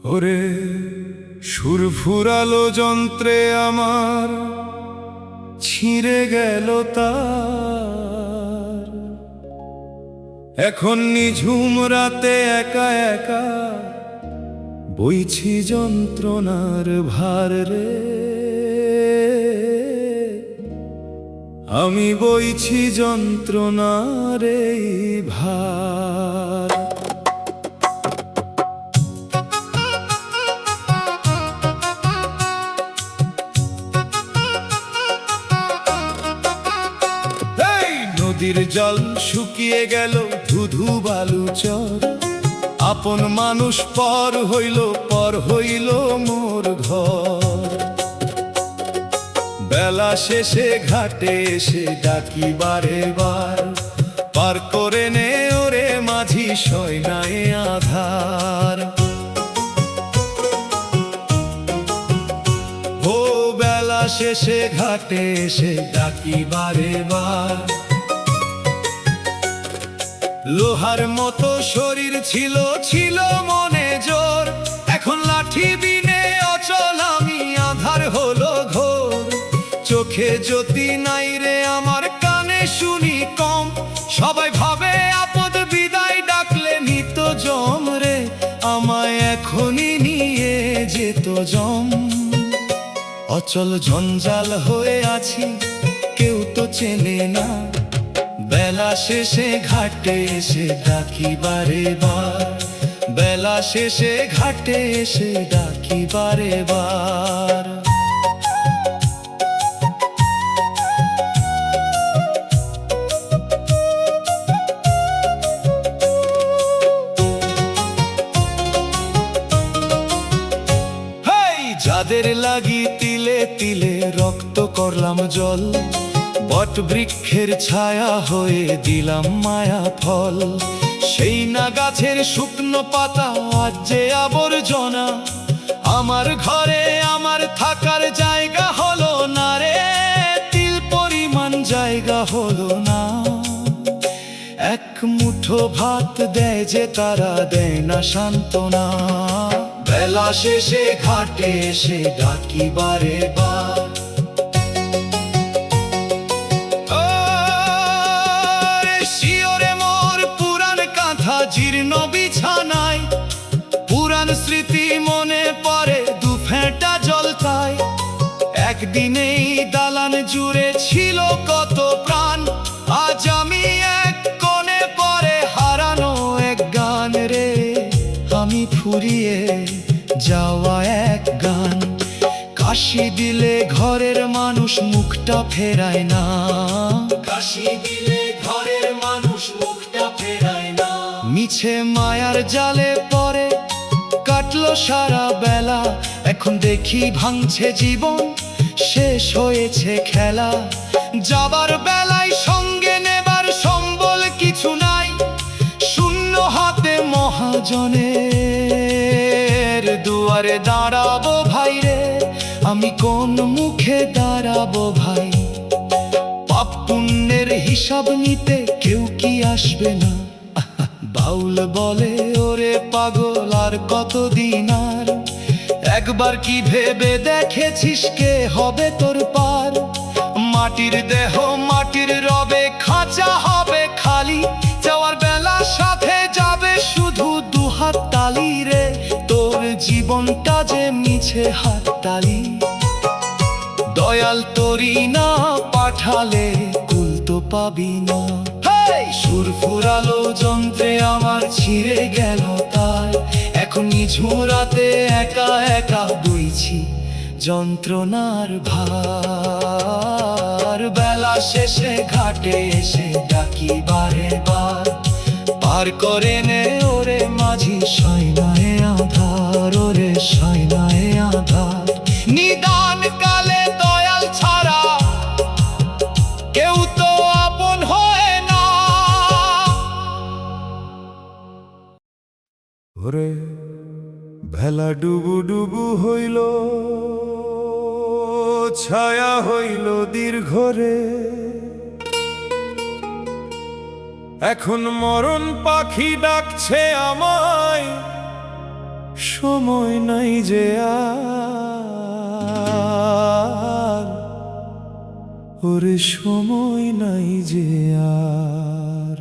ওরে সুর ফুরালো যন্ত্রে আমার ছিঁড়ে গেল তার। এখন নিঝুম রাতে একা একা বইছি যন্ত্রণার ভার রে। আমি বইছি যন্ত্রণার এই ভার। নদীর জল শুকিয়ে গেল ধুধু বালু চর। আপন মানুষ পর হইল মোর ঘর। বেলা শেষে ঘাটে এসে ডাকি বারে বার, পার করে নে ওরে মাঝি সয়নায় আধার। ও বেলা শেষে ঘাটে এসে ডাকি বারে বার। লোহার মতো শরীর ছিল মনে জোর, এখন লাঠি বিনে অচল আমি, আধার হলো ঘোর। চোখে জ্যোতি নাই রে আমার, কানে শুনি কম। সবাই ভাবে আপদ বিদায় ডাকলে নিত জম রে, আমায় এখনই নিয়ে যেত জম। অচল জঞ্জাল হয়ে আছি, কেউ তো চেনে না। বেলা শেষে ঘাটে এসে ডাকি বারে বার। বেলা শেষে ঘাটে এসে ডাকি বারে বার। যাদের লাগি তিলে তিলে রক্ত করলাম জল, বট বৃক্ষের ছায়া হয়ে দিলাম মায়া ফল। সেই না গাছের শুকনো পাতা আজ যে আবর্জনা, আমার ঘরে আমার থাকার জায়গা হলো না রে। তিল পরিমাণ জায়গা হলো না। এক মুঠো ভাত দেয় যে তারা দেয় না সান্ত্বনা। বেলা শেষে ঘাটে এসে ডাকি বারে বার। শিওরে মোর পুরান কাঁথা জীর্ণ বিছানায়, পুরান স্মৃতি মনে পড়ে দু ফেঁটা জল তাই। একদিনেই দালান জুড়ে ছিল কত প্রাণ, আজ আমি এক কোণে পড়ে হারানো এক গান রে। আমি ফুরিয়ে যাওয়া এক গান। কাশি দিলে ঘরের মানুষ মুখটা ফেরায় না। কাশি দিলে ঘরের মানুষ মুখটা ফেরায় না। মিছে মায়ার জালে পড়ে কাটলো সারা বেলা, এখন দেখি ভাঙছে জীবন, শেষ হয়েছে খেলা। যাবার বেলায় সঙ্গে নেবার সম্বল কিছু নাই, শূন্য হাতে মহাজনের দুয়ারে দাঁড়াবো ভাই রে। আমি কোন মুখে দাঁড়াবো ভাই? পাপ পুণ্যের হিসাব নিতে কেউ কি আসবে না? বাউল বলে ওরে পাগল আর কতদিন আর, একবার কি ভেবে দেখেছিস কে হবে তোর পার? মাটির দেহ মাটির রবে, খাঁচা হবে খালি। যাওয়ার বেলা সাথে যাবে শুধু দুহাত তালি রে। তোর জীবনটা যে মিছে হাত তালি। দয়াল তোরি না পাঠালে কুল তো পাবি না। সুর ফুরালো যন্ত্রে আমার ছিঁড়ে গেল তার। এখন নিঝুম রাতে একা একা বইছি যন্ত্রণার ভার। বেলা শেষে ঘাটে এসে ডাকি বারে বার, পার করে নে ওরে মাঝি সয়নায় আধার। ওরে সয়নায় আধার। নিদান কালে দয়াল ছাড়া কেউ তো আপন হয় না। ওরে ভেলা ডুবু ডুবু হইল, ছায়া হইল দীর্ঘ রে। এখন মরণ পাখি ডাকছে আমায়, সময় নাই যে আর, ওরে সময় নাই যে আর।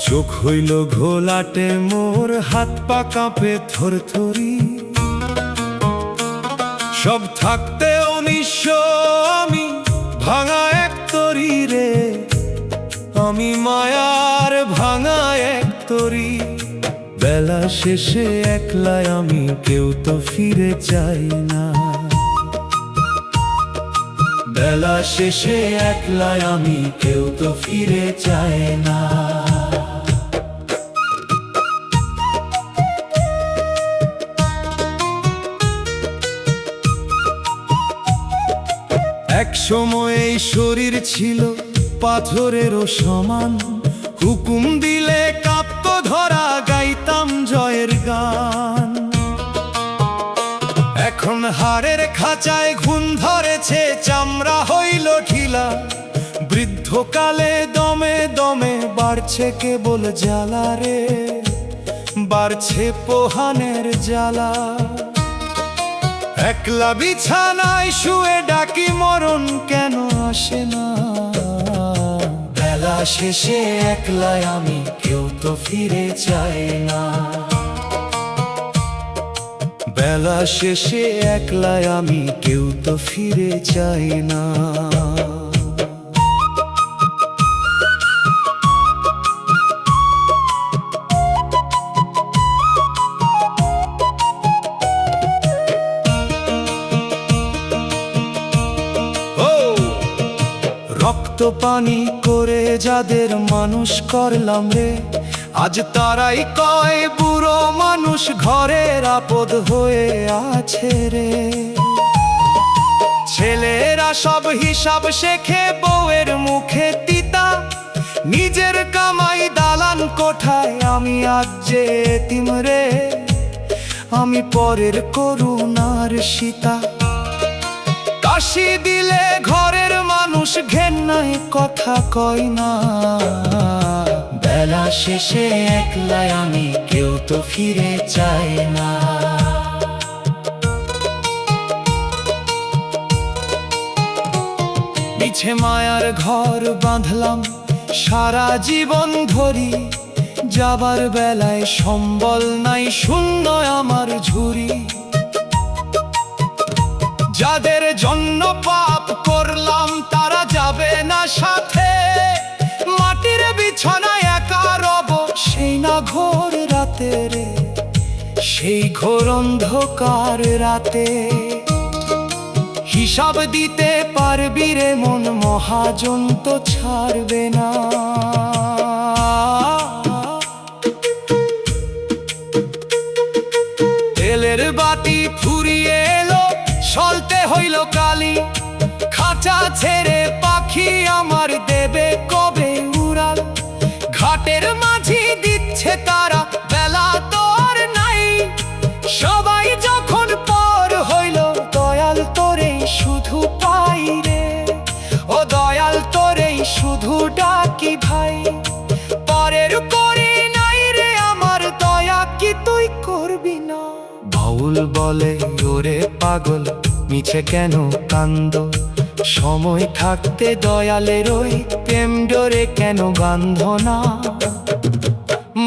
চোখ হইল ঘোলাটে মোর, হাত পা কাঁপে থরথরি, সব থাকতে অনিশ্চ আমি ভাঙা এক তরি রে, আমি মায়ার ভাঙা এক তরি। বেলা শেষে একলাই আমি, কেউ তো ফিরে চাই না। বেলা শেষে একলাই আমি, কেউ তো ফিরে চায় না। এক সময় এই শরীর ছিল পাথরেরও সমান, হুকুম দিলে কাঁপতো ধরা, গাইতাম জয়ের গান। এখন হাড়ের খাঁচায় ঘুম ধরেছে, চামড়া হইল ঢিলা, বৃদ্ধকালে দমে দমে বাড়ছে কেবল জ্বালা রে, বাড়ছে পোহানের জ্বালা। একলা বিছানায় শুয়ে ডাকি মরণ, কেন আসে না? বেলা শেষে একলাই আমি, কেউ তো ফিরে চায় না। বেলা শেষে একলাই আমি, কেউ তো ফিরে চায় না। রক্ত পানি করে যাদের মানুষ করলাম রে, আজ তারাই কয় বুড়ো মানুষ, ঘরের আপদ হয়ে আছে রে। ছেলেরা সব হিসাব শেখে বউয়ের মুখে তিতা, নিজের কামাই দালান কোঠায়, আমি আজ যে এতিম রে, আমি পরের করুণার সীতা। কাশি দিলে ঘরের মানুষ ঘেন্নায় কথা কয় না। বেলা শেষে একলাই আমি, কেউ তো ফিরে চায় না। মিছে মায়ার ঘর বাঁধলাম সারা জীবন ধরি, যাবার বেলায় সম্বল নাই, শূন্য আমার ঝুরি। যাদের জন্য পাপ করলাম তারা যাবে না সাথে, মাটির বিছানায় একা রব সেই না ঘোর রাতে রে, সেই ঘোর অন্ধকার রাতে। হিসাব দিতে পারবি রে মন, মহাজন তো ছাড়বে না। তেলের বাতি ফুরিয়ে এলো, চলতে হইল কালি, খাঁচা ছেড়ে পাখি আমার দেবে কবে উড়াল। ঘাটের মাঝি দিচ্ছে তারা, বেলা তো আর নাই, সবাই যখন পর হইল, দয়াল তোরেই শুধু পাই রে, ও দয়াল তোরেই শুধু ডাকি ভাই। পরের করে নাই রে আমার দয়া, কি তুই করবি না? বাউল বলে ওরে পাগল, মিছে কেন কান্দ, সময় থাকতে দয়ালের ওই প্রেম ডোরে কেন বাঁধ না?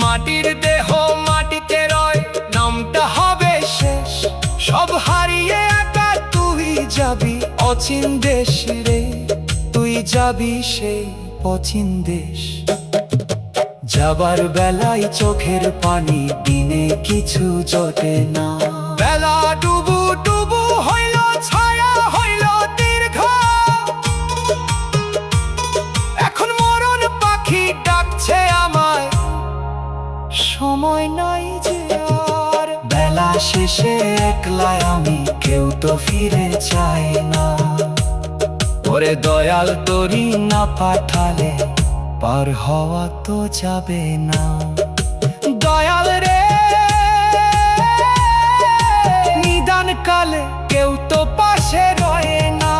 মাটির দেহ মাটিতে রয়, নামটা হবে শেষ, সব হারিয়ে একা তুই যাবি অচিন দেশ রে, তুই যাবি সেই অচিন দেশ। যাবার বেলায় চোখের পানি, দিনে কিছু জোটে না। বেলা ডুবু ডুবু হইল, ছায়া হইল দীর্ঘ, এখন মরণ পাখি ডাকছে আমায়, সময় নাই যে আর। বেলা শেষে একলাই আমি, কেউ তো ফিরে চায় না। ওরে দয়াল তোরি না পাঠালে, পার হওয়া তো যাবে না। দয়াল রে নিদান কালে, কেউ তো পাশে রয়ে না।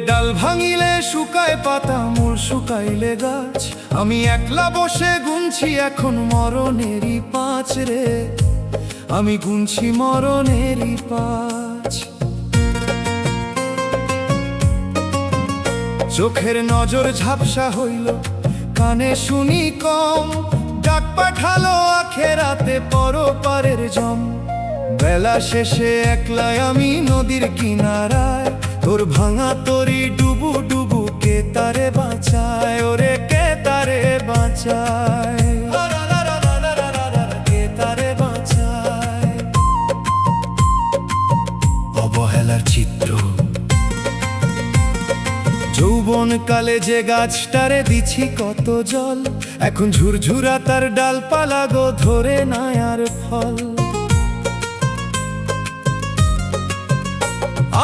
ডাল ভাঙিলে শুকায় পাতা, মূল শুকাইলে গাছ। আমি একলা বসে গুনছি এখন মরণেরই পাঁচ রে, আমি গুনছি মরণেরই পাঁচ। চোখের নজর ঝাপসা হইল, কানে শুনি কম, ডাক পাঠালো আখেরাতে পরপারের জম। বেলা শেষে একলাই আমি নদীর কিনারায়, তোর ভাঙা তরি ডুবু ডুবু কে তারে বাঁচায়, ওরে কে তারে বাঁচায়, কে তারে বাঁচায়। অবহেলার চিত্র যৌবন কালে যে গাছটারে দিছি কত জল, এখন ঝুরঝুরা তার ডালপালা গো ধরে না আর ফল।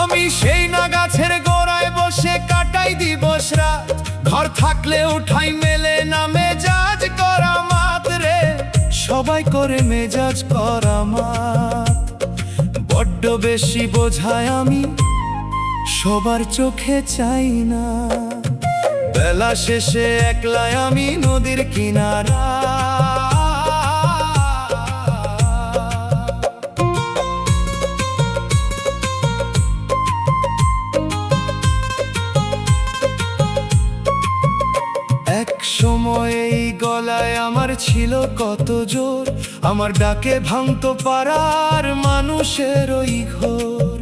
আমি সেই না গাছের গোড়ায় বসে কাটাই দিবস রাত, ঘর থাকলে উঠাই মেলে না মেজাজ করা মাত রে, সবাই করে মেজাজ করা মাত। বড্ড বেশি বোঝায় আমি, সবার চোখে চাই না। বেলা শেষে একলাই আমি নদীর কিনারা, এক সময় এই গলায় আমার ছিল কত জোর, আমার ডাকে ভাঙতো পাড়ার মানুষের ওই ঘোর।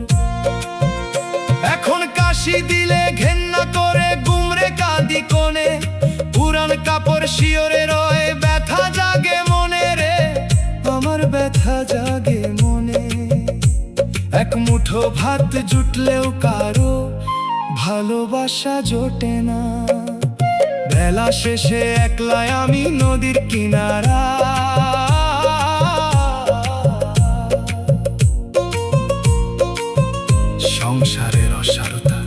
এখন কাশি দিলে ঘেন্না করে গুমরে কাঁদি কোণে, পুরান কাপড় শিওরে রয়ে ব্যথা জাগে মনে রে, আমার ব্যথা জাগে মনে। এক মুঠো ভাত জুটলেও কারো ভালোবাসা জোটে না, বেলা শেষে একলাই আমি নদীর কিনারা। সংসারের অসারতা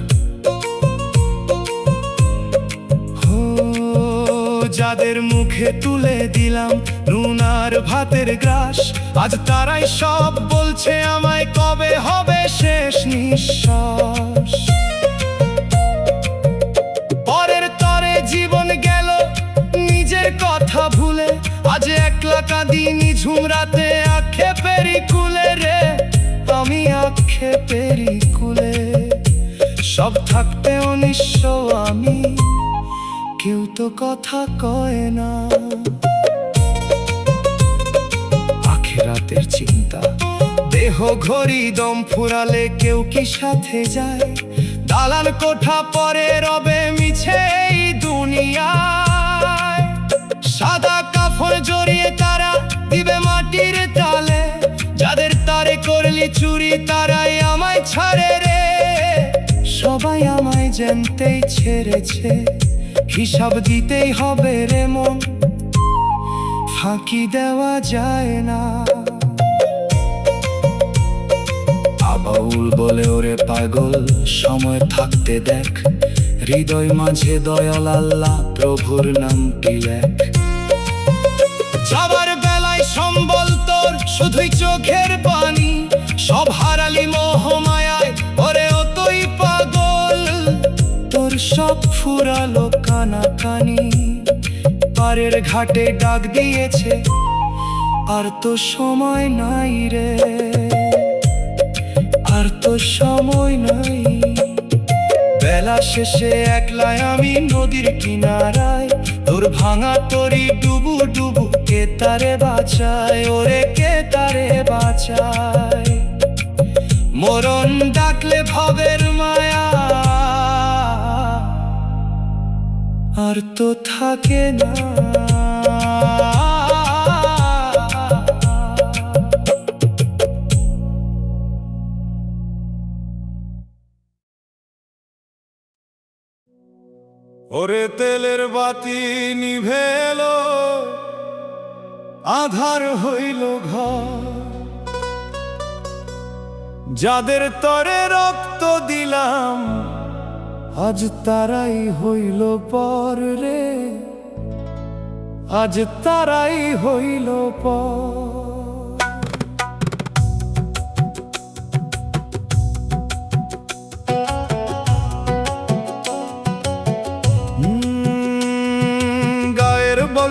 যাদের মুখে তুলে দিলাম নুন আর ভাতের গ্রাস, আজ তারাই সব বলছে আমায় কবে হবে শেষ নিঃশ্বাস। পরের তরে জীবন গেল নিজের কথা ভুলে, আজ একলা কাঁদি নিঝুম রাতে আক্ষেপেরই কুলে রে, আমি আক্ষেপেরই কুলে। সব থাকতেও নিঃস্ব আমি, কেউ তো কথা কয় না। আখিরাতের চিন্তা দেহ ঘড়ি দম ফুরালে কেউ কি সাথে যায়, দালান কোঠা পরে রবে মিছে এই দুনিয়ায়। সাদা কাফন জড়িয়ে তারা দিবে মাটির তালে, যাদের তারে করলি চুরি তারাই আমায় ছাড়ে রে, সবাই আমায় জানতেই ছেড়েছে, হিসাব দিতেই হবে রে মন, ফাঁকি দেওয়া যায় না। আবাউল বলে ওরে পাগল সময় থাকতে দেখ, হৃদয় মাঝে দয়াল আল্লাহ প্রভুর নামটি লেখ। যাবার বেলায় সম্বল তোর শুধুই চোখের পানি, সব হারালি মোহমায়ায় ওরে অতই পাগল। তোর সব ফুরালো কানাকানি, পারের ঘাটে ডাক দিয়েছে আর তো সময় নাই রে, আর তো সময় নাই। বেলা শেষে একলাই আমি নদীর কিনারায়, তোর ভাঙা তরি ডুবু ডুবু কে তারে বাঁচায়, ওরে কে তারে বাঁচায়। মরণ ডাকলে ভবের মায়া আর তো থাকে না। ওরে তেলের বাতি নিভে এলো, আধার হইল ঘর, যাদের তরে রক্ত দিলাম আজ তারাই হইল পর রে, আজ তারাই হইল পর।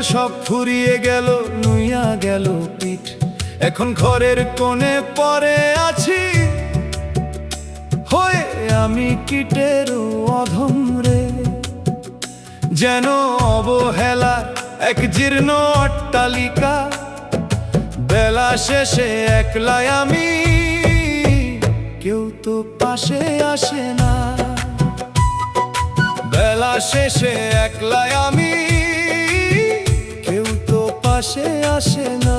সব ফুরিয়ে গেল, নুইয়া গেল পিঠ। এখন ঘরের কোণে পড়ে আছি হয়ে আমি কীটের অধম রে। যেন অবহেলা এক জীর্ণ অট্টালিকা, বেলা শেষে একলাই আমি, কেউ তো পাশে আসে না। বেলা শেষে একলাই আমি, কেউ তো পাশে আসে না।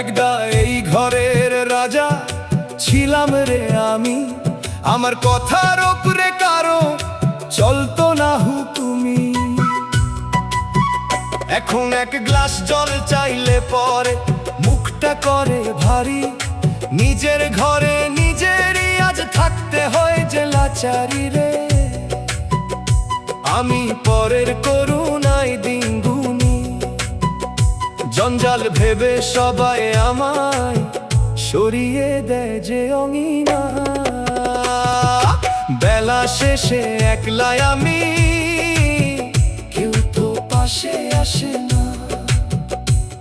একদা এই ঘরের রাজা ছিলাম রে আমি, আমার কথার ওপরে কারো চলতো না হুকুমি। এখন এক গ্লাস জল চাইলে পরে মুখটা করে ভারী, নিজের ঘরে নিজেরই আজ থাকতে হয় যে লাচারি রে। আমি পরের করুণায় দিন গুনি, জঞ্জাল ভেবে সবাই আমায় সরিয়ে দেয় যে অঙিনা। বেলা শেষে একলাই আমি, কেউ তো পাশে আসে না।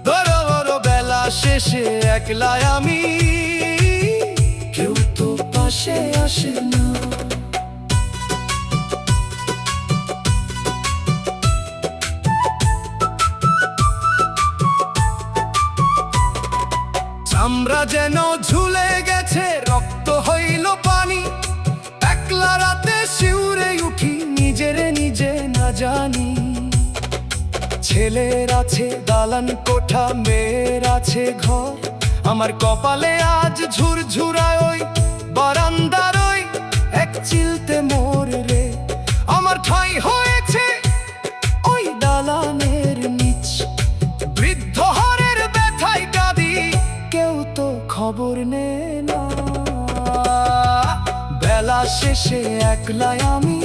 বড় বড় বেলা শেষে একলাই আমি, কেউ তো পাশে আসে না। চামড়া যেন ঝুলে গেছে, রক্ত হইল পানি, একলা রাতে শিউরে উঠি নিজেরে নিজে না জানি। ছেলের আছে দালান কোঠা, মেয়ের আছে ঘর, আমার কপালে আজ ঝুরঝুরায় ওই বারান্দার ওই এক চিলতে মোর রে। আমার ঠাঁই হয়েছে ওই দালানের নিচ, বৃদ্ধ হরের ব্যথায় কাঁদি, কেউ তো খবর নে না। বেলা শেষে একলাই আমি,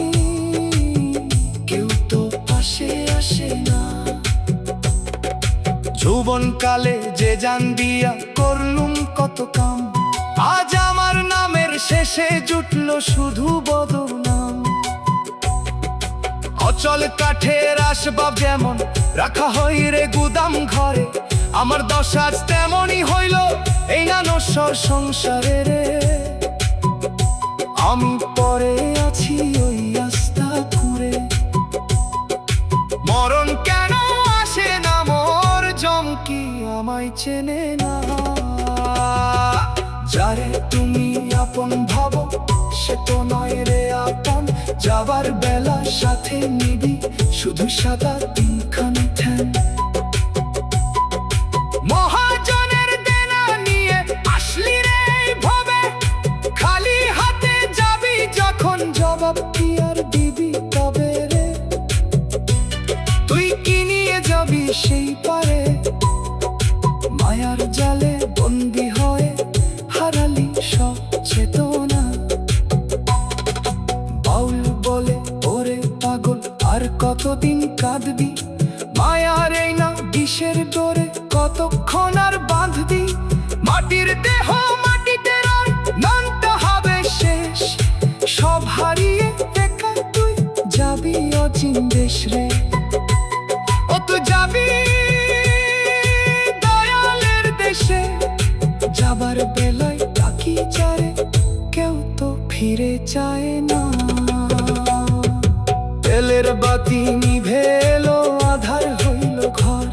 কেউ তো পাশে আসে না। যৌবনকালে যে জান দিয়া করলুম কত কাম, আজ আমার নামের শেষে জুটলো শুধু বদনাম। অচল কাঠের আসবাব যেমন রাখা হয় রে গুদাম ঘরে, আমার দশা আজ তেমনই হইল এই না নশ্বর সংসারে রে। আমি পরে আছি ওই আস্থা ঘুরে, মরণ কেন আসে না মোর জমকি আমায় চেনে না। যারে তুমি আপন ভাবো সে তো নয় রে আপন, যাবার বেলা সাথে নিবি শুধু সাদা তিনখানি ঠ্যাং। মহাজনের দেনা নিয়ে আসলি রে ভাবে, খালি হাতে যাবি যখন জবাব কি আর দিবি তবে রে। তুই কি নিয়ে যাবি সেই পারে, মায়ার জালে বন্দি হয়ে হারালি সব চেতনা। বাউল বলে ওরে পাগল আর কতদিন কাঁদবি, মায়ার এই না বিষের ডোরে কতক্ষণ আর বাঁধবি। মাটির দেহ মাটিতে রয়, নামটা হবে শেষ, সব হারিয়ে একা তুই যাবি অচিন দেশ রে। ও তুই যাবি দয়ালের দেশে, যাবার বেলায় ডাকি চারে, কেউ তো ফিরে চায় না। তেলের বাতি নিভে এলো, আধার হইল ঘর,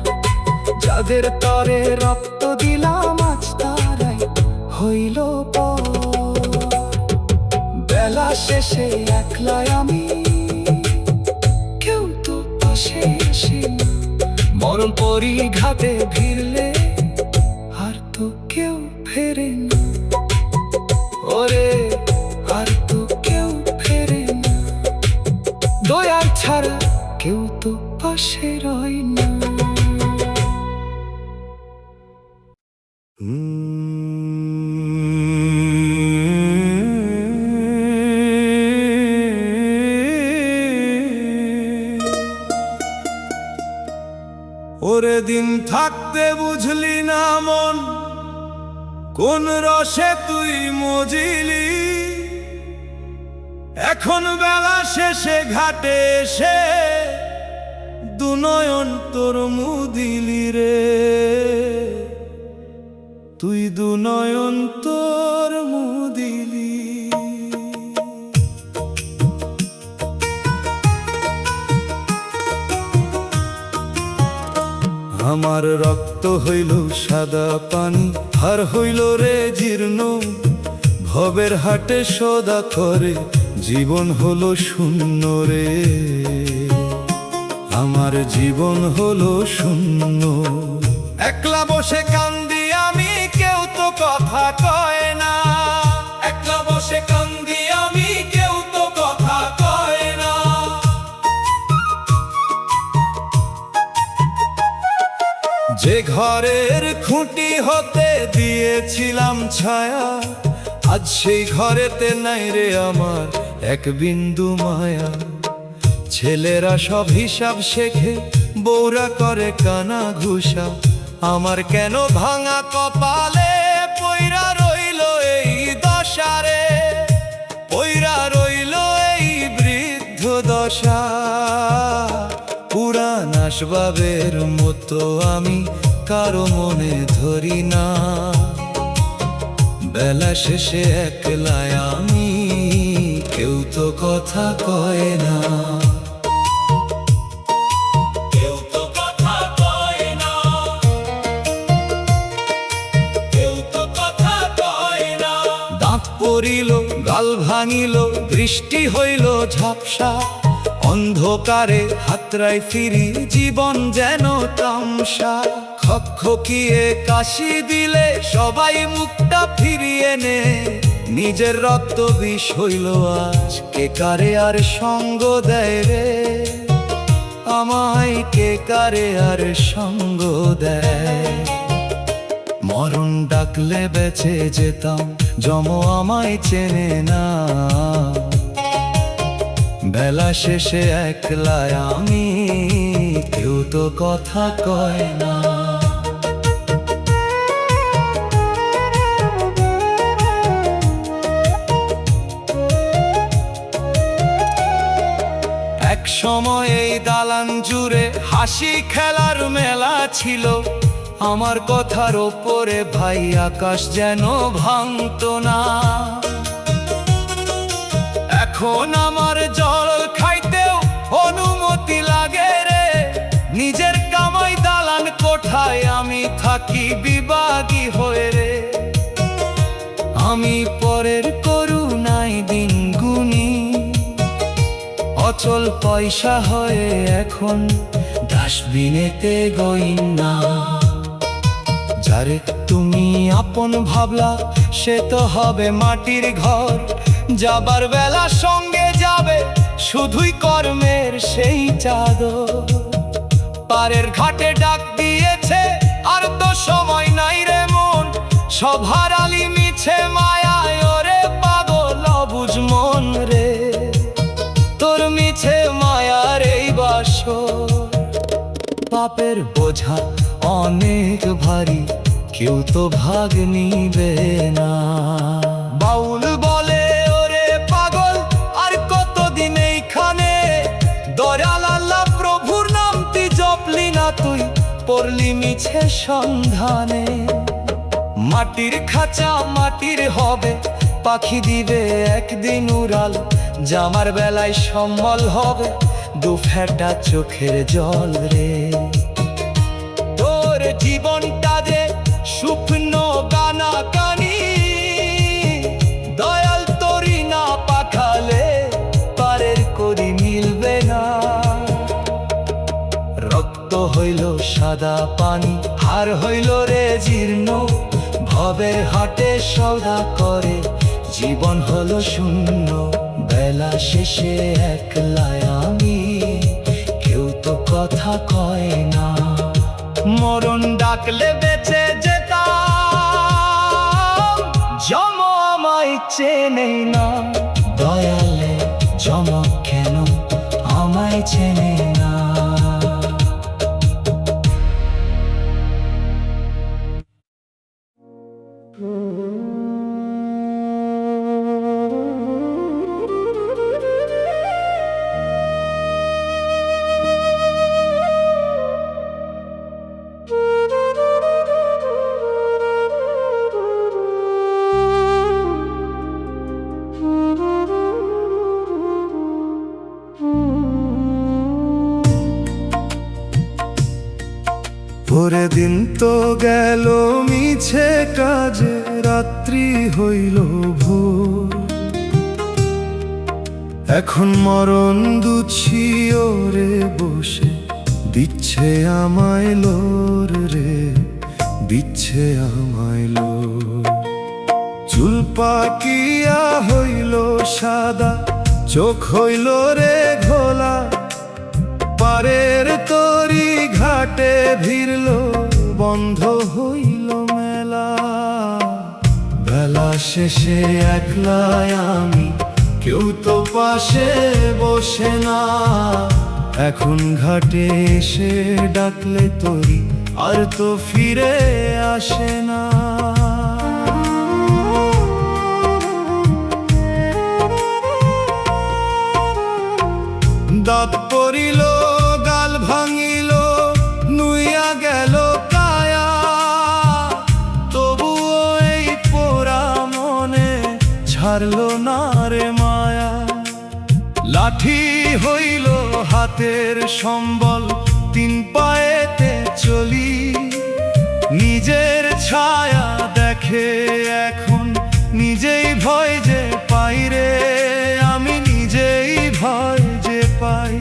যাদের তরে রক্ত দিলাম আজ তারাই হইল পর। বেলা শেষে একলাই আমি, কেউ তো পাশে আসে না। মরণ পরিঘাতে ভিড়লে আর তো কেউ ফেরে না, ওরে আর তো কেউ ফেরে না। দয়ার ছাড়া কেউ তো পাশে রয় না। ওরে দিন থাকতে বুঝলি না মন, কোন রসে তুই মজিলি, এখন বেলা শেষে ঘাটে এসে দুনয়ন তোর মুদিলি রে, তুই দুনয়ন তোর মুদিলি। আমার রক্ত হইল সাদা পানি, আর হইল রে জীর্ণ, ভবের হাটে সদা করে জীবন হলো শূন্য রে, আমার জীবন হলো শূন্য। একলা বসে কান্দি আমি, কেউ তো কথা কয় না, একলা বসে কান্দি আমি, কেউ তো কথা কয় না। যে ঘরের খুঁটি হতে দিয়েছিলাম ছায়া, আজ সেই ঘরেতে নাই রে আমার এক বিন্দু মায়া। ছেলেরা সব হিসাব শেখে, বউরা করে কানা ঘুষা, আমার কেন ভাঙা কপালে পইরা রইল এই দশারে, পইরা রইল এই বৃদ্ধ দশা। পুরান আসবাবের মতো আমি কারো মনে ধরি না, বেলা শেষে একলাই আমি, কেউ তো কথা কয় না, কেউ তো কথা কয় না, কেউ তো কথা কয় না। দাঁত পড়িল, গাল ভাঙিল, বৃষ্টি হইল ঝাপসা, অন্ধকারে হাতড়ায় ফিরি, জীবন যেন তামসা। খকখকিয়ে কাশি দিলে সবাই মুখটা ফিরিয়ে নে, নিজের রক্ত বিষ হইল আজ, কে কারে আর সঙ্গ দেয় রে, আমায় কে কারে আর সঙ্গ দেয়। মরণ ডাকলে বেঁচে যেতাম, যম আমায় চেনে না, বেলা শেষে একলা আমি, কেউ তো কথা কয় না। এক সময় এই দালান জুড়ে হাসি খেলার মেলা ছিল, আমার কথার ওপরে ভাই আকাশ যেন ভাঙতো না। এখন আমার জল খাইতেও অনুমতি লাগে রে, নিজের কামাই দালান কোঠায় আমি থাকি বিবাগী হয়ে রে। আমি পরের করুণায় দিন গুনি, অচল পয়সা হয়ে এখন ডাস্টবিনেতে গইন না। যারে তুমি আপন ভাবলা সে তো হবে মাটির ঘর, যাবার বেলা সঙ্গে যাবে শুধুই কর্মের সেই চাদর। পারের ঘাটে ডাক দিয়েছে আর তো সময় নাই রে মন, সব হারালি মিছে মায়ায় ওরে পাগল অবুঝ মন রে, তোর মিছে মায়ার এই বাসর। পাপের বোঝা অনেক ভারী, কেউ তো ভাগ নিবে না। বাউল বলে ওরে পাগল আর কতদিন এইখানে, দয়াল আল্লাহ প্রভুর নামটি জপলি না তুই, পড়লি মিছে সন্ধানে। মাটির খাঁচা মাটির হবে, পাখি দিবে একদিন উড়াল, জামার বেলায় সম্বল হবে দু ফেটা চোখের জল রে। তোর জীবনটা যে শুকনো গানা কানি, দয়াল তোরি না পাঠালে পারের করি মিলবে না। রক্ত হইল সাদা পানি, হার হইল রে জীর্ণ, ভবের হাটে সদা করে জীবন হলো শূন্য। বেলা শেষে একলা আমি, কেউ তো কথা কয় না। মরণ ডাকলে বেঁচে যেতাম, যম আমায় চেনে না। দয়ালে যম কেন আমায় চেনে না। ওরে দিন তো গেল মিছে কাজে, রাত্রি হইল ভোর। এখন মরণ দুছি ওরে বসে, দিচ্ছে আমায় লোর রে, দিচ্ছে আমায় লোর। চুল পাকিয়া হইল সাদা, চোখ হইল রে ঘোলা, পারের তরি ঘাটে ভিড়ল, বন্ধ হইল মেলা। বেলা শেষে একলাই আমি, কেউ তো পাশে বসে না। এখন ঘাটে এসে ডাকলে তরি আর তো ফিরে আসে না। দাঁত পড়িল, গাল ভাঙিল, নুইয়া গেল কায়া, তবুও এই পোড়া মনে ছাড়ল না রে মায়া। লাঠি হইল হাতের সম্বল, তিন পায়েতে চলি, নিজের ছায়া দেখে এখন নিজেই ভয় যে পাই রে, আমি নিজেই ভয় যে পাই।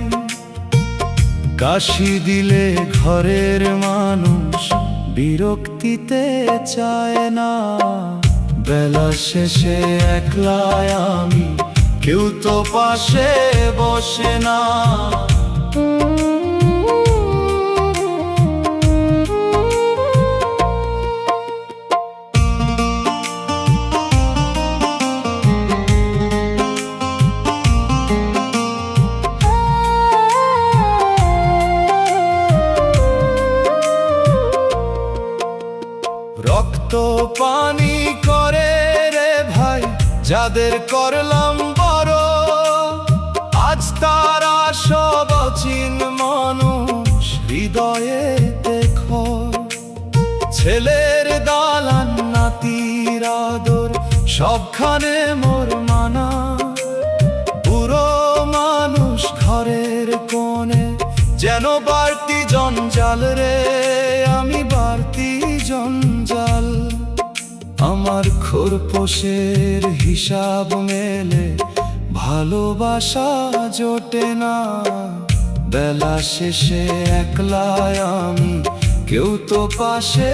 কাশি দিলে ঘরের মানুষ বিরক্তিতে চায় না। বেলা শেষে একলাই আমি, কেউ তো পাশে বসে না। রক্ত পানি করে রে ভাই যাদের করলাম বড়, আজ তারা সব অচিন মানুষ হৃদয়ে দেখো। ছেলের দালান নাতির আদর সবখানে মোর মানা, বুড়ো মানুষ ঘরের কোণে যেন বাড়তি জঞ্জাল রে, আমি বাড়তি জঞ্জাল। আমার খোরপোশের হিসাব মেলে, ভালোবাসা জোটে না। বেলা শেষে একলাই আমি, কেউ তো পাশে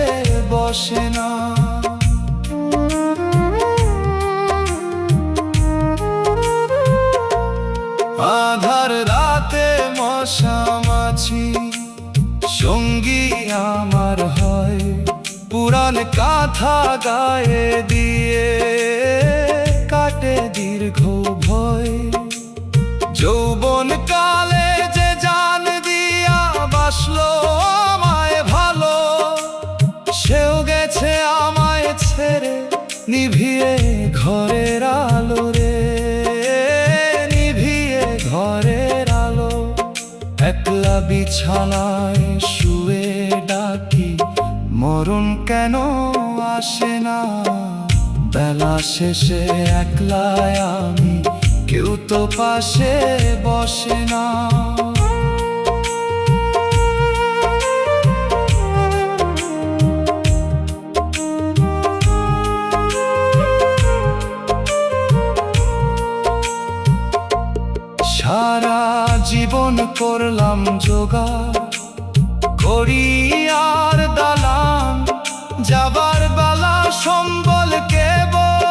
বসে না। আধার রাতে মশা মাছি সঙ্গী আমার হয়, পুরান কাঁথা গায়ে দিয়ে কাটে দীর্ঘ ভয়। যৌবন কালে যে জান দিয়া বাসলো আমায় ভালো, সেও গেছে আমায় ছেড়ে নিভিয়ে ঘরের আলো রে, নিভিয়ে ঘরের আলো। একলা বিছানায় শুয়ে ডাকি, মরণ কেন আসে না। বেলা শেষে একলাই আমি, কেউ তো পাশে বসে না। সারা জীবন করলাম জোগাড়, করি আর দালান, যাবার বেলা সম্বল কেবল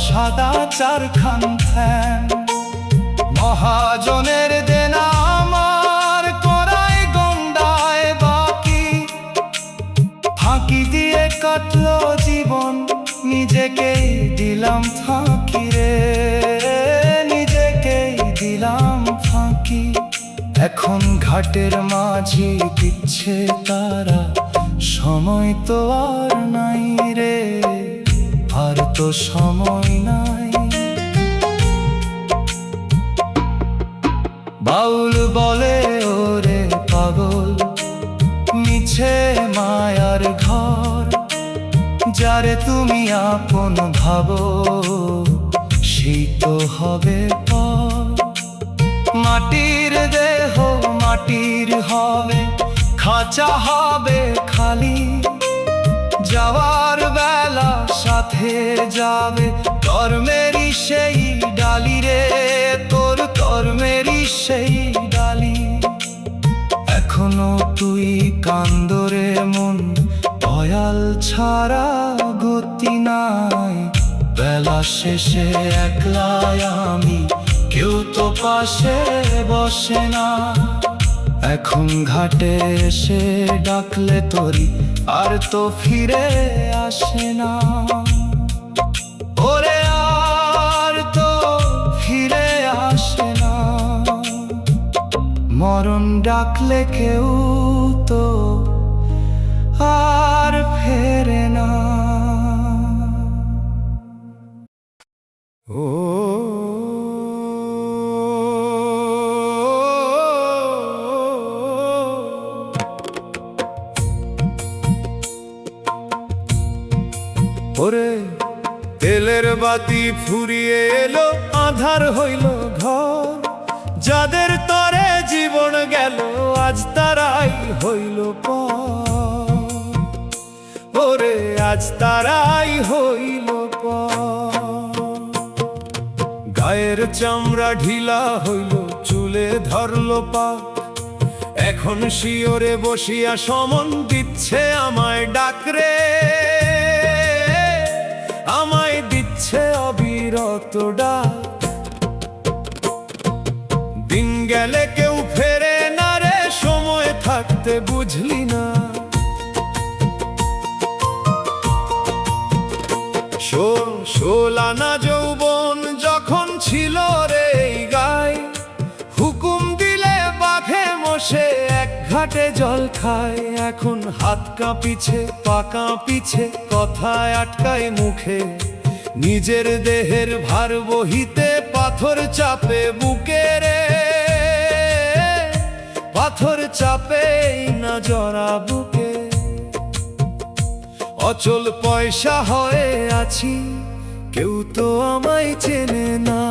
সাদা চারখান ফ্যান। মহাজনের দেনা আমার করাই গন্ডায় বাকি, ফাঁকি দিয়ে কাটলো জীবন, নিজেকেই দিলাম ফাঁকি রে, নিজেকেই দিলাম ফাঁকি। এখন ঘাটের মাঝি দিচ্ছে তারা, সময় তো আর নাই রে, আর তো সময় নাই। বাউল বলে ওরে পাগল, মিছে মায়ার ঘর, যারে তুমি আপন ভাবো সেই তো হবে পর। মাটির দেহ মাটির হবে, খাঁচা হবে খালি, যাওয়ার বেলা সাথে যাবে কর্মেরই সেই ডালি রে, তোর কর্মেরই সেই ডালি। এখনো তুই কান্দরে মন, দয়াল ছাড়া গতি নাই। বেলা শেষে একলাই আমি, কেউ তো পাশে বসে না। এখন ঘাটে এসে ডাকলে তোরি, আর তো ফিরে আসে না। ওরে আর তো ফিরে আসে না। মরণ ডাকলে কেউ তো আর ফেরে না। ও ওরে তেলের বাতি ফুরিয়ে এলো, আধার হইল ঘর। যাদের তরে জীবন গেল, আজ তারাই হইল পর। ওরে আজ তারাই হইল পর। গায়ের চামড়া ঢিলা হইল, চুলে ধরলো পাক। এখন শিওরে বসিয়া সমন দিচ্ছে আমায় ডাকরে, আমায় দিচ্ছে অবিরত ডাক। দিন গেলে কেউ ফেরে না রে, সময় থাকতে বুঝলি না। ষোলানা যৌবন যখন ছিল রে এই গায়, হুকুম দিলে বাঘে মোষে এক ঘাটে জল খায়। এখন হাত কাঁপিছে পা কাঁপিছে, কথায় আটকায় মুখে। নিজের দেহের ভার বহিতে পাথর চাপে বুকে রে, পাথর চাপে না জরা বুকে। অচল পয়সা হয়ে আছি, কেউ তো আমায় চেনে না।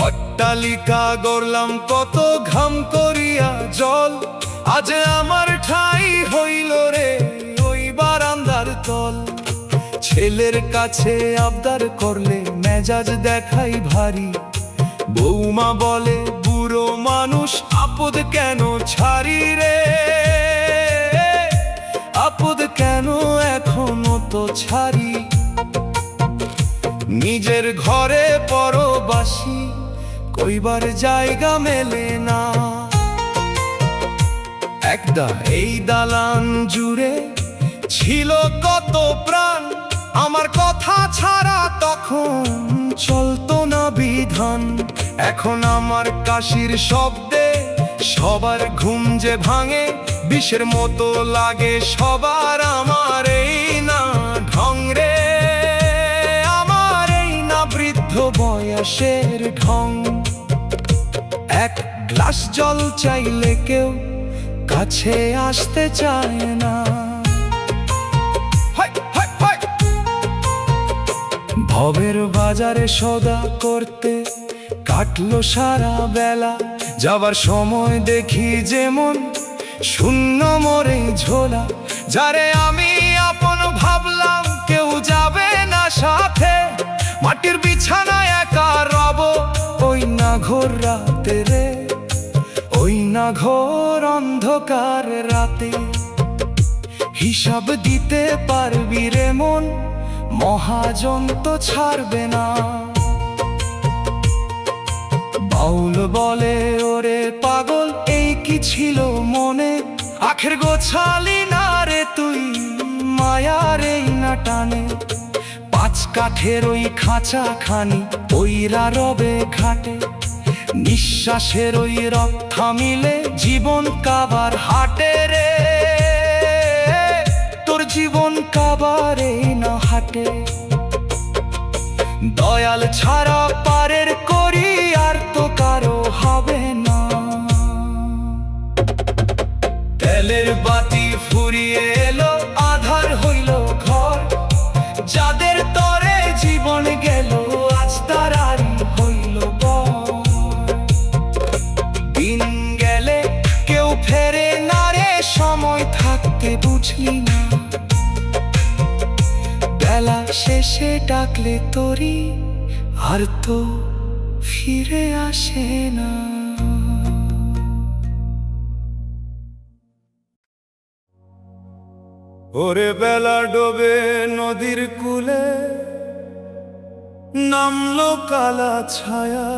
অট্টালিকা গড়লাম কত ঘাম করিয়া জল, আজ আমার ঠাই হইল রে ওই বারান্দার তল। ছেলের কাছে আবদার করলে মেজাজ দেখাই ভারী, বৌমা বলে বুড়ো মানুষ আপদ কেন ছাড়ি রে, আপদ কেন এখনো তো ছাড়ি। নিজের ঘরে পরবাসী, কইবার জায়গা মেলে না। একদা এই দালান জুড়ে ছিল কত প্রাণ, আমার কথা ছাড়া তখন চলতো না বিধান। এখন আমার কাশির শব্দে সবার ঘুম যে ভাঙে, বিষের মতো লাগে সবার আমার এই না ঢং রে, আমার এই না বৃদ্ধ বয়সের ঢং। এক গ্লাস জল চাইলে কেউ কাছে আসতে চায় না। ভবের বাজারে সদা করতে কাটলো সারা বেলা, যাবার সময় দেখি যেমন শূন্য মরে ঝোলা। যারে আমি আপন ভাবলাম কেউ যাবে না সাথে, মাটির বিছানায় একা রব ওই না ঘোর রাতে রে, ওই না ঘোর অন্ধকার রাতে। হিসাব দিতে পারবি রে মন, মহাজন তো ছাড়বে না। বাউল বলে ওরে পাগল এই কি ছিল মনে, আখের গোছালি না রে তুই মায়ার এই না টানে। পাঁচ কাঠের ওই খাঁচা খানি ওইরা রবে ঘাটে, নিঃশ্বাসের ওই রথ থামিলে জীবন কাবার হাটে রে, তোর জীবন কাবার এই না হাটে। দয়াল ছাড়া পারের করি আর তো কারো আলোর বাতি ফুরিয়ে এলো, আধার হইল ঘর। যাদের তরে জীবন গেল, আজ তারারই হইল বর। দিন গেলে কেউ ফেরে না রে, সময় থাকতে বুঝলি না। বেলা শেষে ডাকলে তোরি, আর তো ফিরে আসে না। ওরে বেলা ডোবে নদীর কূলে, নামলো কালা ছায়া।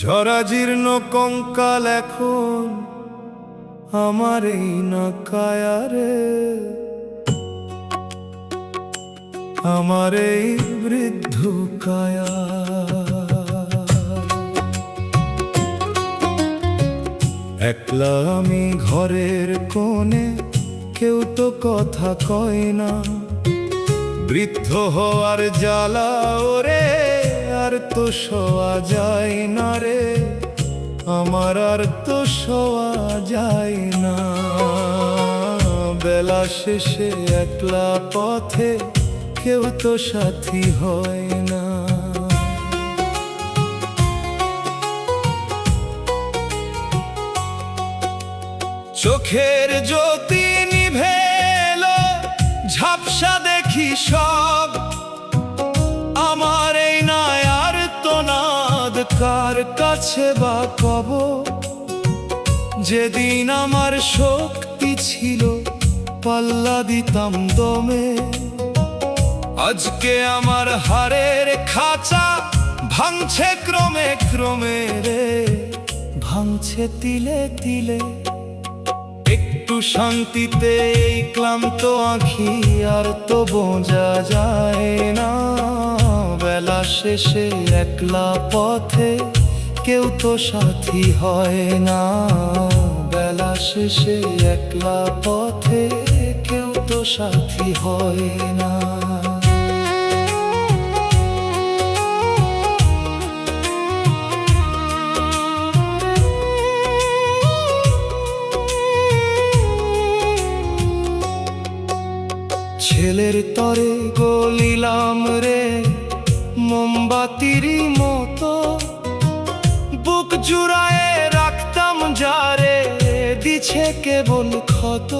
ঝরা জীর্ণ কঙ্কাল এখন আমার এই না কায়া রে, আমার এই বৃদ্ধ কায়া। একলা আমি ঘরের কোণে, কেউ তো কথা কয় না। বৃদ্ধ হওয়ার জ্বালা ওরে, আর তো শোয়া যায় না রে, আমার আর তো শোয়া যায় না। বেলা শেষে একলা পথে, কেউ তো সাথী হয় না। চোখের জ্যোতি নিভে এলো, ঝাপসা দেখি সব। আমার এই নাই আর তো নাদ, কার কাছে বা কব। যেদিন আমার শক্তি ছিল, পাল্লা দিতাম দমে। আজকে আমার হাড়ের খাঁচা ভাঙছে ক্রমে ক্রমে রে, ভাঙছে তিলে তিলে। একটু শান্তিতে এই ক্লান্ত আঁখি আর তো বোঝা যায় না। বেলা শেষে একলা পথে, কেউ তো সাথী হয় না। বেলা শেষে একলা পথে, কেউ তো সাথী হয় না। ছেলের তরে গলিলাম রে, মোমবাতির মতো। বুক জুড়ায়ে রাখতাম যারে, দিছে কেবল ক্ষত।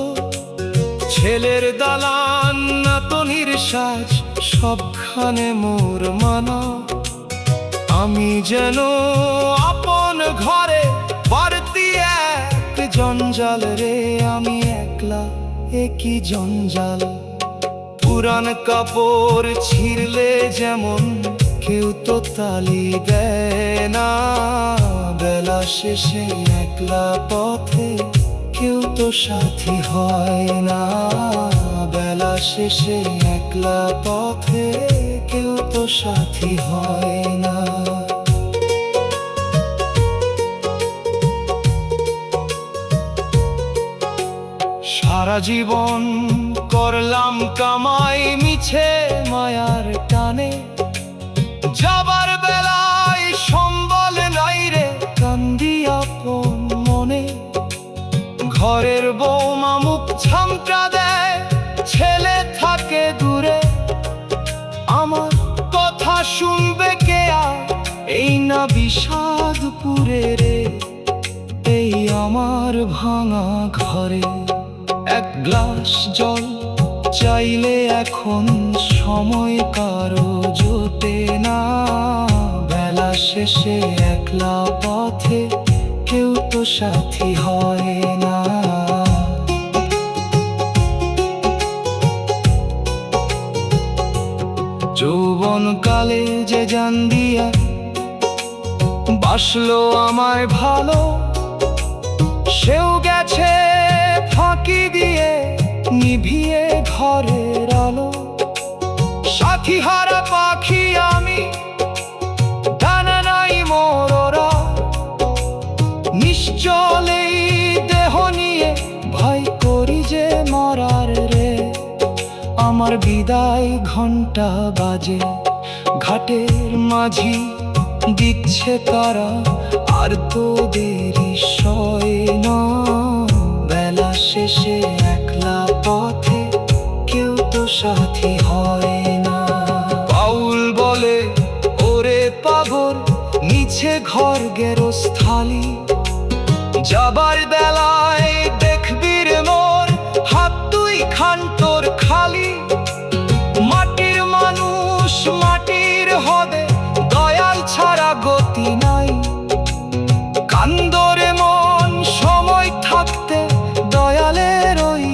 ছেলের দালান নাতনির সাজ, সবখানে মোর মানা। আমি যেন আপন ঘরে বাড়তি এক জঞ্জাল রে, আমি একলা একই জঞ্জাল। পুরান কাপড় ছিঁড়লে যেমন কেউ তো তালি দেয় না। বেলা শেষে একলা পথে, কেউ তো সাথী হয় না। বেলা শেষে একলা পথে, কেউ তো সাথী হয় না। সারা জীবন করলাম কামাই, মিছে মায়ার টানে। যাবার বেলায় সম্বল নাই রে, কান্দি আপন মনে। ঘরের বৌমা মুখ ঝামটা দেয়, ছেলে থাকে দূরে। আমার কথা শুনবে কে আর, এই না বিষাদপুরে রে, এই আমার ভাঙা ঘরে। এক গ্লাস জল চাইলে এখন সময় কারো জোটে না। বেলা শেষে একলা পথে, কেউ তো সাথী হয় না। যৌবনকালে যে জান দিয়া বাসলো আমায় ভালো, সেও গেছে ফাঁকি দিয়ে, নিভিয়ে ঘরের আলো। সাথী হারা পাখি আমি, ডানা নাই মোরা। নিশ্চলেই দেহ নিয়ে ভয় করি যে মরার রে। আমার বিদায় ঘন্টা বাজে, ঘাটের মাঝি দিচ্ছে তারা, আর তো দেরি সয় না। বেলা শেষে একলা পথে, কেউ তো সাথী হয় না। বাউল বলে ওরে পাগল, নিচে ঘর গেরস্থালি, যাবার বেলায় দেখবি রে মোর হাত দুই খান তোর খালি। মাটির মানুষ মাটির হবে, দয়াল ছাড়া গতি নাই। কান্দরে মন সময় থাকতে, দয়ালের ওই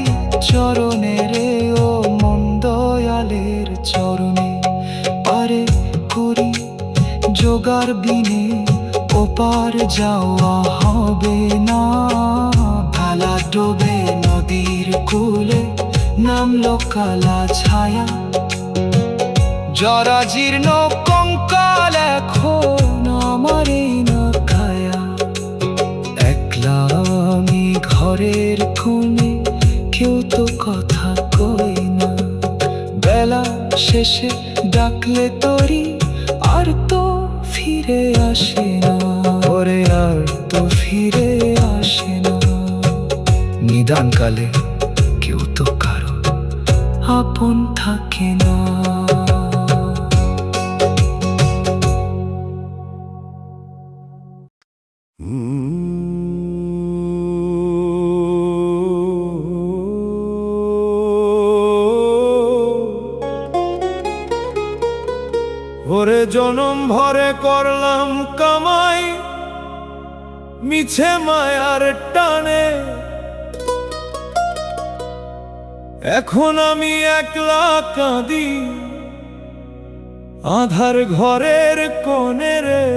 চরণে রে, ও মন দয়ালের চরণে। পারে করি জোগাড় বিনে, ওপার যাওয়া হবে না। ভেলা ডোবে নদীর কূলে, নামলো কালা ছায়া। জরা জীর্ণ কঙ্কাল এখন আমার এই নৌকায়া। একলা আমি ঘরের কোণে, কেউ তো কথা কই না। বেলা শেষে ডাকলে তরি, আর তো ফিরে আসে না। ওরে আর তো ফিরে আসে না। নিদানকালে কেউ তো কারো আপন থাকে না। ওরে জনম ভরে করলাম কামাই, মিছে মায়ার টানে। এখন আমি একলা কাঁদি, আধার ঘরের কোণে রে।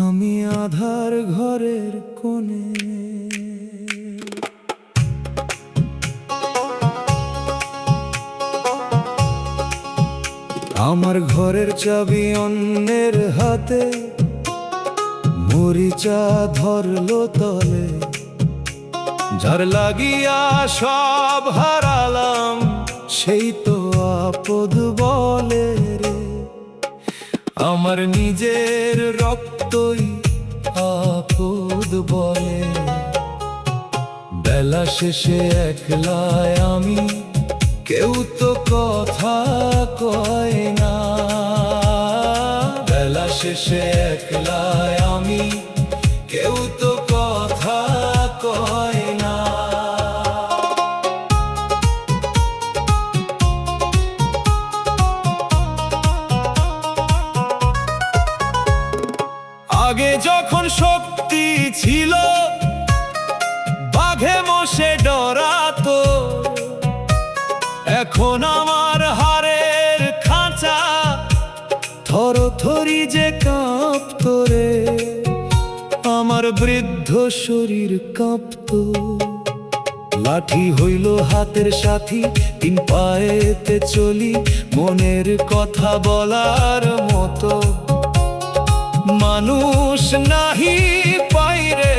আমি আধার ঘরের কোণে। আমার ঘরের চাবি অন্যের হাতে, মরিচা ধরলো তলে। যার লাগিয়া সব হারালাম, সেই তো আপদ বলে রে। আমার নিজের রক্তই আপদ বলে। বেলা শেষে একলায় আমি, কেউ তো কথা কয় না। বেলা শেষে একলায় আমি, কেউ তো কথা কয় না। আগে যখন শক্তি ছিল, বাঘে মোষে ডরাতো। এখন আমার হাড়ের খাঁচা, থরথরি যে কাঁপতো রে। আমার বৃদ্ধ শরীর কাঁপতো। লাঠি হইল হাতের সাথী, তিন পায়েতে চলি, মনের কথা বলার মতো মানুষ নাহি পাই রে।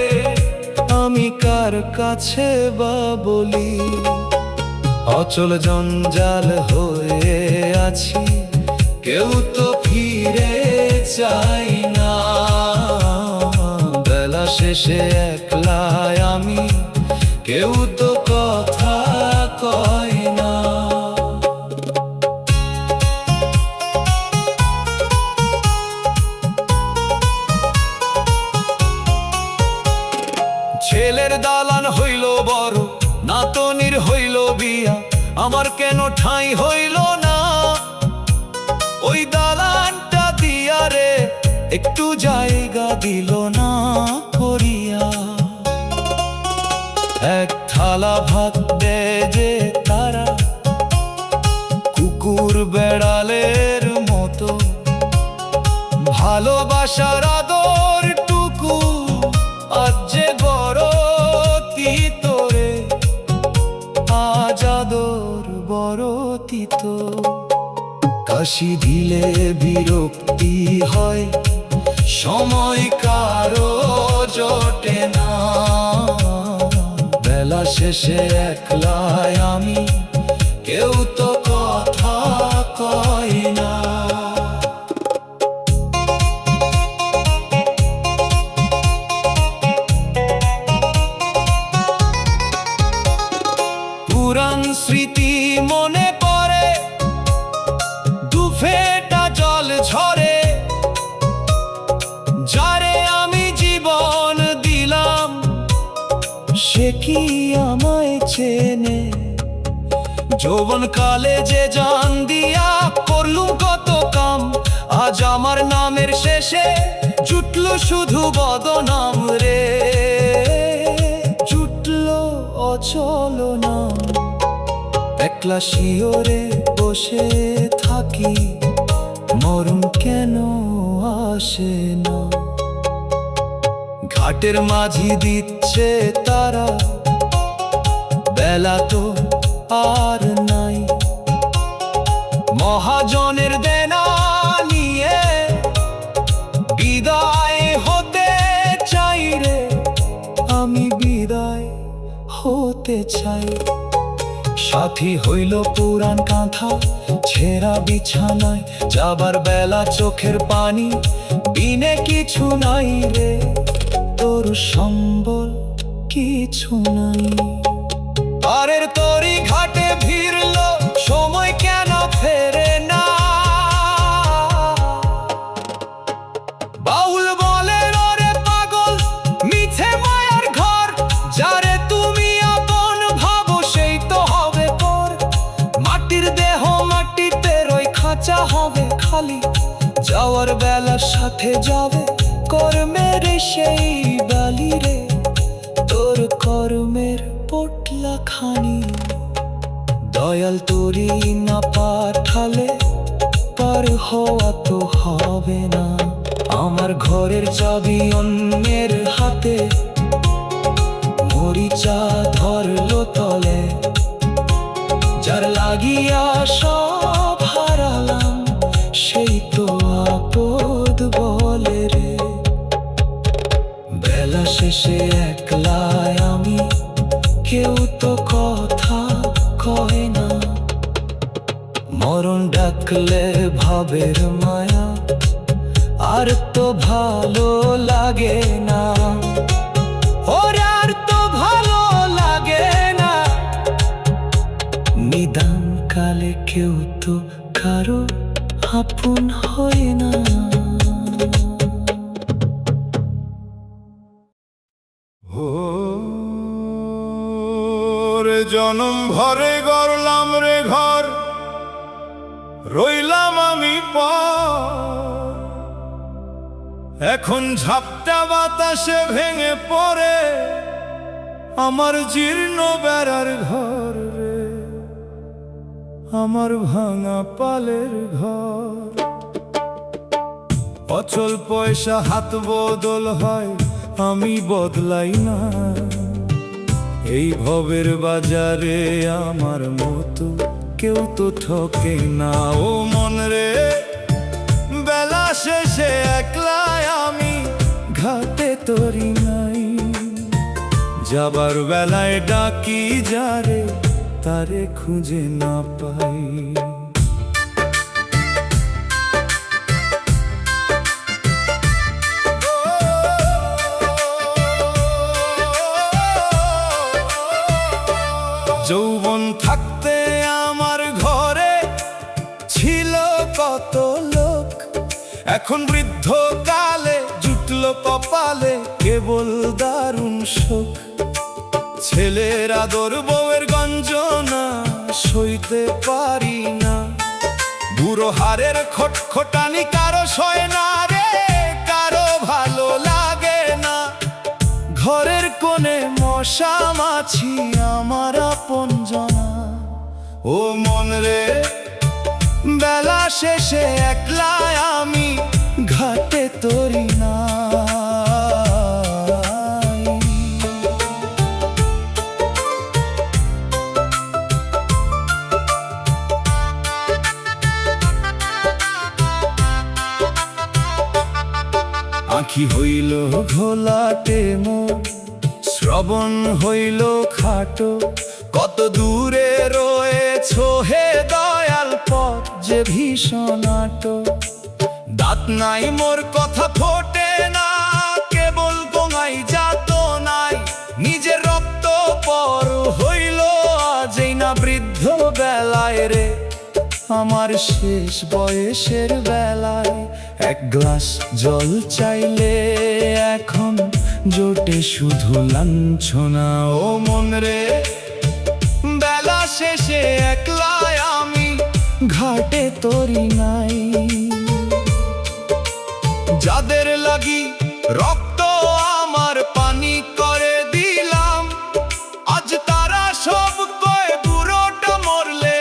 আমি কার কাছে বা বলি, অচল জঞ্জাল হয়ে আছি, কেউ তো ফিরে চাই না। বেলা শেষে একলাই আমি, কেউ তো কথা কয় না। ছেলের দালান হইল বড়, নাতনির হইল বিয়া, আমার কেন ঠাঁই হইল না। ওই দালানটা দিয়া রে, একটু জায়গা দিল না করিয়া। এক থালা ভাত দেয় যে তারা, কুকুর বেড়ালের মতো। ভালোবাসার আদর টুকু আজ যে বড় তিতো রে। আজ আদর বড় তিতো। কাশি দিলে বিরক্তি হয়, সময় কারো জোটে না। বেলা শেষে একলাই আমি, কেউ তো কথা কয় না। স্মৃতি মনে পড়ে, দুফেটা জল ঝরে, যারে আমি জীবন দিলাম সে কি আমায় চেনে। যৌবন কালে যে জান দিয়া করলুম কত কাম, আজ আমার নামের শেষে জুটলো শুধু বদনাম রে, জুটলো অচল নাম। একলা শিওরে বসে থাকি, মরণ কেন আসে না। ঘাটের মাঝি দিচ্ছে তারা, বেলা তো আর নাই। মহাজনের দেনা নিয়ে বিদায় হতে চাই রে, আমি বিদায় হতে চাই। সাথী হইল পুরান কাঁথা, ছেঁড়া বিছানায় যাবার বেলা চোখের পানি, বিনে কিছু নাই রে, তোর সম্বল কিছু নাই। পারের তরি ঘাটে ভিড়ল, সময় কেন ফেরে না। বাউল বলে ওরে পাগল, মিছে মায়ার ঘর, যারে তুমি আপন ভাবো সেই তো হবে পর। মাটির দেহ মাটিতে রই, খাঁচা হবে খালি, যাওয়ার বেলার সাথে যাবে কর্মের সেই বালি রে, তোর কর্মের পোটলা খানি। দয়াল তোরি না পাঠালে পার হওয়া তো হবে না। আমার ঘরের চাবি অন্যের হাতে, মরিচা ধরলো তলে, যার লাগিয়া সব হারালাম সেই তো আপদ বলে রে। বেলা শেষে একলাই আমি, কেউ তো কথা কয় না। মরণ ডাকলে ভাবের মায়া, আর তো ভালো লাগে না। ওরে আর তো ভালো লাগে না। নিদান কালে কেউ তো কারো আপন হয় না। জনম ভরে গড়লাম রে ঘর, রইলাম আমি পর। এখন ঝাপটা বাতাসে ভেঙে পড়ে আমার জীর্ণ বেড়ার ঘর রে, আমার ভাঙা পালের ঘর। অচল পয়সা হাত বদল হয়, আমি বদলাই না। এই ভবের বাজারে আমার মতো কেউ তো ঠকে না। ও মন রে, বেলা শেষে একলাই আমি, ঘাটে তরি নাই। যাবার বেলায় ডাকি যারে, তারে খুঁজে না পাই। যৌবন থাকতে আমার ঘরে ছিল কত লোক, এখন বৃদ্ধ কালে জুটলো কপালে কেবল দারুণ শোক। ছেলের আদর বউয়ের গঞ্জনা সইতে পারি না, বুড়ো হারের খটখটানি কারো সয় না রে, কারো ভালো লাগে না। ঘরের কোণে মশা মাছি আমার আপন জনা। ও মন রে, বেলা শেষে একলাই আমি, ঘাটে তরি না। আঁখি হইল ঘোলাটে মোর, শ্রবণ হইল খাটো, কত দূরে রয়েছো হে দয়াল পথ যে ভীষণ আটো। দাঁত নাই মোর কথা ফোটে না, কেবল গোঙাই যাত নাই, নিজের রক্ত পর হইল আজই না বৃদ্ধ বৃদ্ধ বেলায় রে, আমার শেষ বয়সের বেলায় এক গ্লাস জল চাইলে এখন জোটে শুধু লাঞ্ছনা। ও মন রে, বেলা শেষে একলাই আমি, ঘাটে তরি নাই। যাদের লাগি রক্ত আমার পানি করে দিলাম, আজ তারা সব কয় বুড়োটা মরলে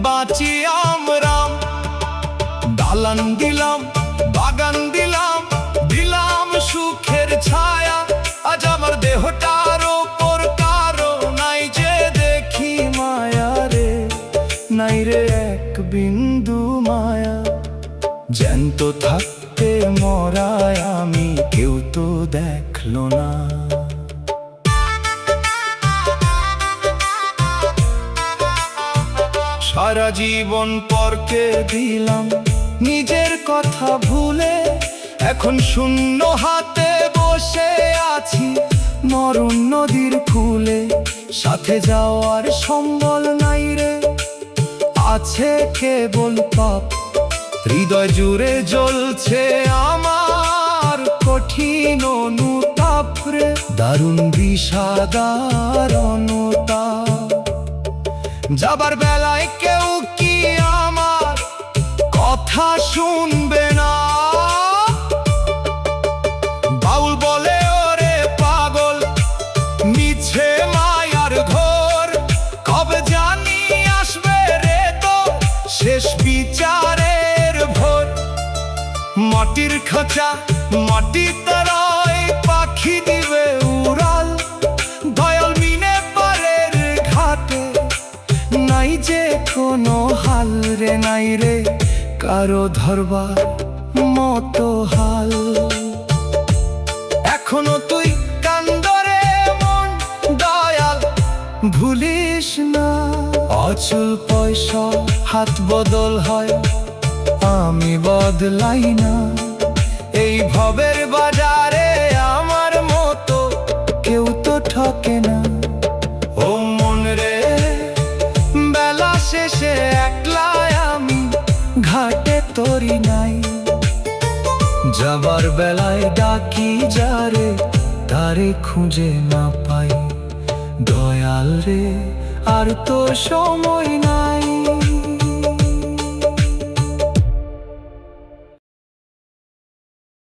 বাঁচি আমরাম। দালান দিলাম, বাগান দিলাম, দিলাম সুখের ছায়া, আজ আমার দেহটার ওপর কারো নাই যে দেখি মায়া রে, নাই রে এক বিন্দু মায়া। জ্যান্ত থাকতে মরায় আমি, কেউ তো দেখলো না। সারা জীবন পরকে দিলাম নিজের কথা ভুলে, এখন শূন্য হাতে বসে আছি মরণ নদীর কূলে। সাথে যাওয়ার সম্বল নাই রে, আছে কেবল পাপ, হৃদয় জুড়ে জ্বলছে আমার কঠিন অনুতাপ রে, দারুণ বিষাদার অনুতাপ। যাবার বেলায় কেউ কি আমার কথা শুনবে না? বাউল বলে ওরে পাগল, মিছে মায়ার ঘোর, কবে জানি আসবে রে তো শেষ বিচারের ভোর। মাটির খাঁচা মাটি তারায় পাখি দিবে উড়াল, দয়াল মিনে পারের ঘাটে নাই যে কোনো হাল রে, নাই রে কারো ধরবার মতো হাল। এখনো তুই কান্দরে মন দয়াল, ভুলিস না অচল পয়সা হাত বদল হয়, আমি বদলাই না। এই ভবের বাজারে আমার মতো কেউ তো ঠকে না। ও মন রে, বেলা শেষে একলাই আমি, ঘাটে তরি নাই। যাবার বেলায় ডাকি যারে, তারে খুঁজে না পাই। দয়াল রে, আর তো সময় নাই।